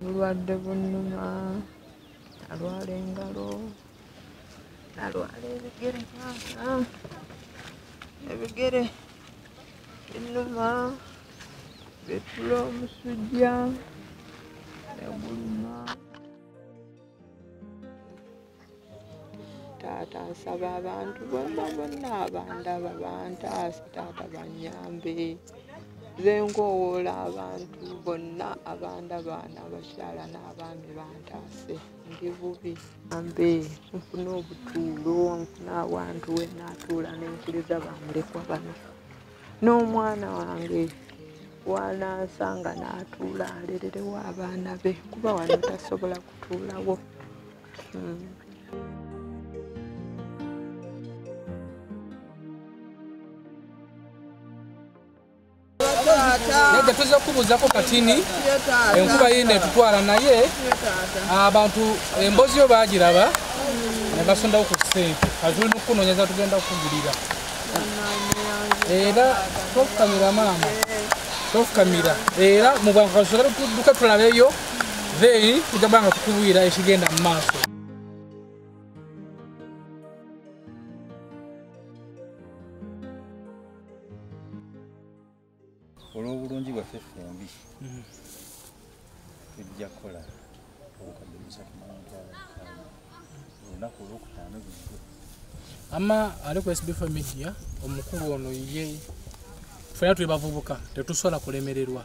Bulwadde bunnuma, alwala engalo, alwala ebigere, ebigere binnuma, bitula omusujja, ebuluma. Taata nsaba abantu bonna abandaba bantaase taata bannyambe. Nze nkowoola abantu bonna abandaba n'abakyala n'abaami bantaase ndi bubi. Ambe nfuna obutuulo, nfuna awantu we naatuula n'enkiriza bamulekwa bano. N'omwana wange wanansanga n'atuula alererewo abaana be kuba wano tasobola kutuulawo. Nede tuza kubuuzako katini enkuba yine etutwala naye abantu embozi yo bagiraba ne basondawo ku ssente kazuli n'okunoonyeza tugenda kukugulira era tofukamira maama tofukamira era mu bwangu kasobola tudduka tulabeyo then tujja banga tukubuulira ekigenda mu maaso. Olw'obulungi bwaffe ffembi tujja kukola okukaddiza ku olunaku olwokutaano bulijjo. Ama ali ku SB4 Media omukulu ono ye ffena tuli bavubuka tetusobola kulemererwa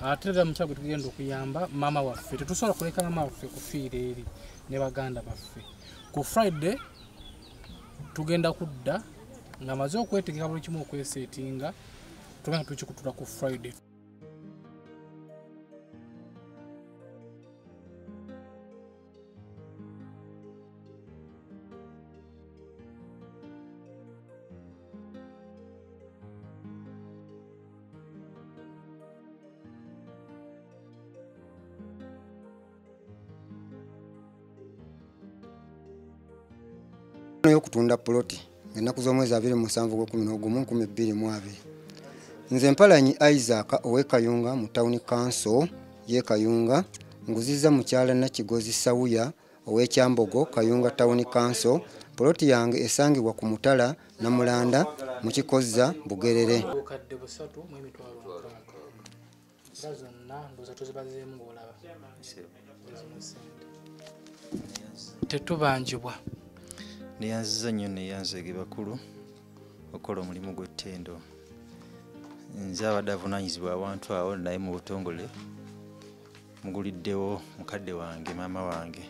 ate era mukyala gwe tugenda okuyamba maama waffe tetusobola kuleka maama waffe kufiira eri ne baganda baffe. Ku Friday tugenda kudda nga maze okwetegeka buli kimu okweseetinga tugenda tukikutula ku Friday. Y'okutunda ploti ennaku z'omwezi 27/11/2020. Nze Mpalanyi Isaac ow'e Kayunga mu Town Council y'e Kayunga nguzizza mukyala Nakigozi Sawuya ow'ekyambogo Kayunga Town Council ploti yange esangibwa ku Mutala Namulanda mu Kikozza Bugerere. Tetubanjibwa neyanziza nnyo neyanzege bakulu okukola omulimu gw'ettendo. Nze abadde avunaanyizibwa abantu awo naye mu butongole muguliddewo mukadde wange maama wange.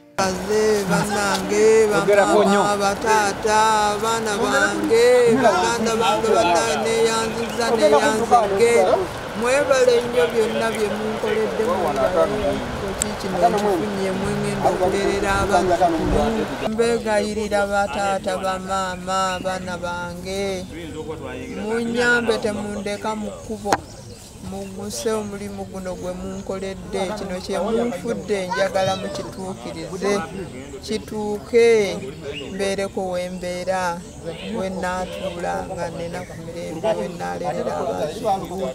Bannange, bamama, bataata, abaana bange, baganda bange neyanziza neyanzige. Mwebale nnyo byonna bye munkoledde kino nkifunye mwengenda okulerera abazzukulu. Mbeegayirira bataata bamaama abaana bange munyambe temundeka mu kkubo muguse omulimu guno gwe munkoledde kino kye munfudde njagala mukituukirize kituuke mbeereko wembeera we naatuula nga nena ku mirembe we naalerera abazzukulu.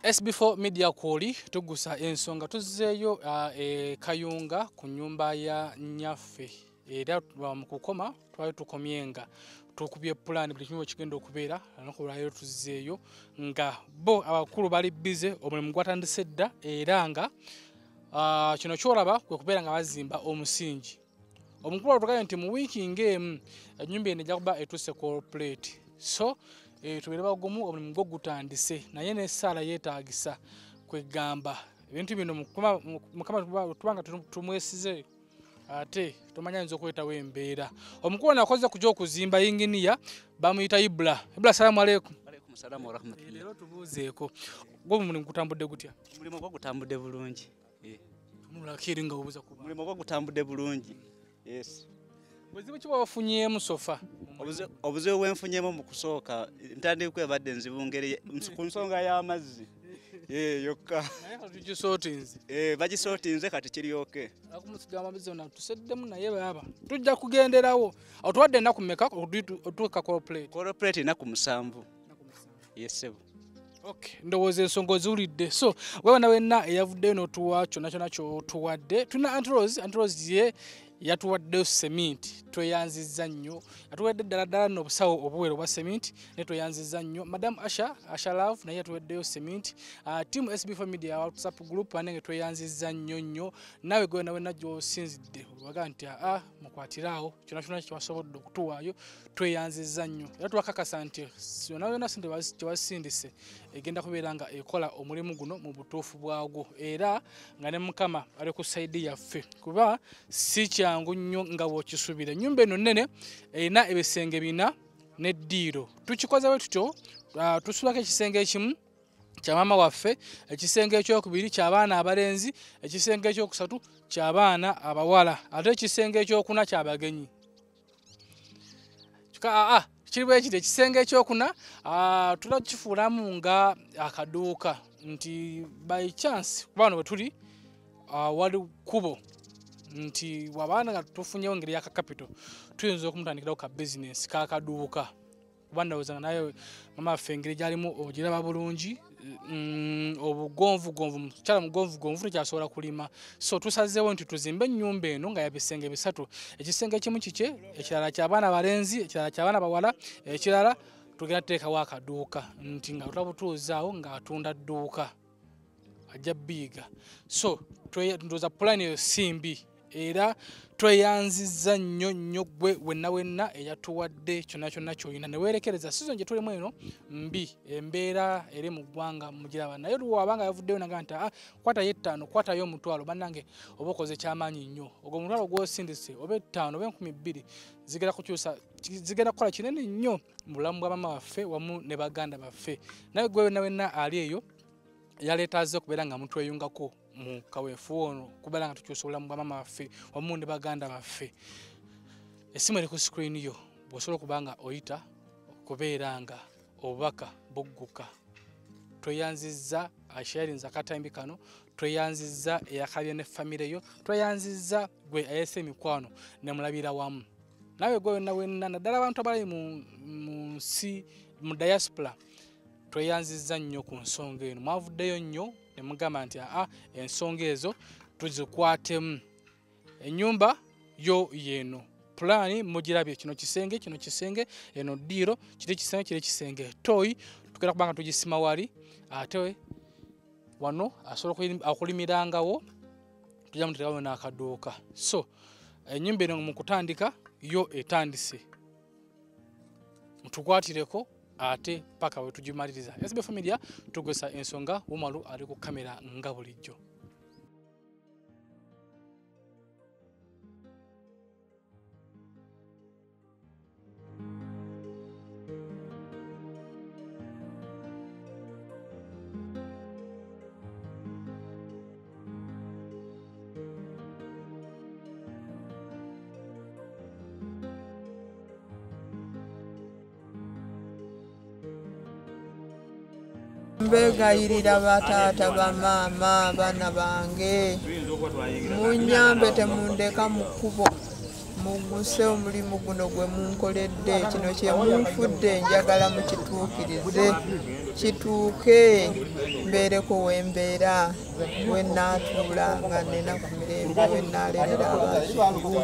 SB4 Media Kwoli tugusa ensonga tuzzeeyo Kayunga ku nyumba ya nnyaffe era mu kukoma twali tukomyenga tukubye pulaani buli kimu kigenda okubeera nakulwayo tuzzeeyo nga bo abakulu bali bize omulimu gwatandise dda era nga kino kyolaba kwe kubeera nga bazimba omusingi. Omukulu atugaye nti mu wiiki ng'emu ennyumba eno ejja kuba etuuse corporate so tubeere bagumu omulimu gwo gutandise naye n'essaala yeetaagisa kwegamba ebintu bino mukama tubanga tumwesize ate tumanya nzo kwetawo embeera. Omukulu nakoze kujja okuzimba yinginiya bamuyita Ibra. Ibra, salamu aleikum. Alaikum salaam wa rahmatullah. Lero tubuzeeko. Gwe mulimu gutambudde gutya? Mulimo gwo gutambudde bulungi. Mulakiri nga obuza kuba. Mulimo gwo gutambudde bulungi. Yes. Buzibu ki bwafunyeemu sofa? Obuzibu bwenfunyemu mu kusooka ntandika kwebadde nzibu ngeri ku nsonga y'amazzi. Yokka. Naye kati tugisootinze. Bagisootinze kati kiryoke. Akumusigama amazzi na tuseddemu naye baba. Tujja kugenderawo. Otuwadde ennaku mmeka otuuka corporate? Corporate ennaku 7. Yes sebo. Okay, ndowooza ensonga oziwulidde. So wewe na wenna eyavuddeyo n'otuwa kyonna kyonna ky'otuwadde. Tuna Anti-Rose ye yatuwaddeyo cement, tweyanzizza nnyo. Yatuwadde ddala n'obusawo obuwero bwa cement ne tweyanzizza nnyo. Madam Asha Love naye yatuwaddeyo cement. Team SB4 Media WhatsApp group anenge tweyanzizza nnyo. Nawe gwe na wenna gy'osinzidde obaga nti mukwatiraawo kyonna kyonna kyewasobodde okutuwaayo tweyanzizza nnyo. Era twakakasa nti yonna sente kyewasindise egenda kubeera nga ekola omulimu guno mu butuufu bwagwo era nga ne Mukama ali ku sayidi yaffe kuba si kyangu nnyo nga bw'okisuubira. Ennyumba eno nnene erina ebisenge 4 n'eddiiro. Tukikoze bwe tutyo, tusulako ekisenge ekimu kya maama waffe, ekisenge ekyokubiri ky'abaana abalenzi, ekisenge ekyokusatu ky'abaana abawala, ate ekisenge ekyokuna ky'abagenyi. Kiri bwe kiti ekisenge ekyokuna tulakifuulamu nga akaduuka nti by chance kubano bwe tuli wali kubo nti wabaana nga tufunyewo ngeri yaka capital tuyinza okumutandikirawo ka business kakaduuka kuba ndowooza nga naye mama waffe engeri gyalimu ogiraba bulungi obugonvugonvu mukyala mugonvugonvu tekyasobola kulima so tusazeewo nti tuzimbe ennyumba eno nga yabisenge 3 ekisenge ekimu kike ekirala ky'abaana abalenzi ekirala ky'abaana bawala ekirala tugenda tuteekawo akaduuka nti nga tulabutuuzaawo nga atunda dduuka ajja biiga so ndowooza pulani eyo simbi era tweyanzizza nnyo gwe wenna eyatuwadde kyonna kyonna ky'olina ne weerekereza sizon gye tulimu eno mbi embeera eri mu ggwanga mugiraba naye lwabanga yavuddeyo naga nti kwatayo 5 kwatayo omutwalo bannange oba okoze kyamaanyi nnyo ogwo omutwalo gw'osindise oba 5 oba 2,000 zigenda kukyusa zigenda kukola kinene nnyo mu bulamu bwa mama waffe wamu ne baganda baffe naye gwe wenna ali eyo yaleetaaze okubeera nga mutweyungako mu kaweefu ono kubeera nga tukyusa obulamu bwa mama waffe wamu ne baganda baffe. Essimu eri ku screen yo bw'osobola okuba nga oyita okubeera nga obubaka bugguka. Tweyanzizza asharinza akatambi kano, tweyanzizza eyakabye ne famire yo, tweyanzizza gwe ayese emikwano ne mulabira wamu. Nawe gwe wenna naddala abantu abali mu nsi mu diaspora tweyanzizza nnyo ku nsonga eno mwavuddeyo nnyo ne mugamba nti ensonga ezo tuzikwatemu ennyumba yo yeno pulani mugirabye kino kisenge eno ddiiro kiri kisenge toyi tugenda kubanga tugisima wali ate wano asobola okulimirangawo tujja muteekawo n'akaduuka so ennyumba eno mu kutandika yo etandise mutugwatireko ate paka we tugimaliriza. SB4 Media tugesa ensonga Wumalu ali ku kamera nga bulijjo. Mbegayirira bataata bamaama baana bange munyambe temundeka mu kkubo muguse omulimu guno gwe munkoledde kino kye munfudde njagala mukituukirize kituuke mbeereko wembeera we naatuula nga nina ku mirembe we naalerera abazzukulu.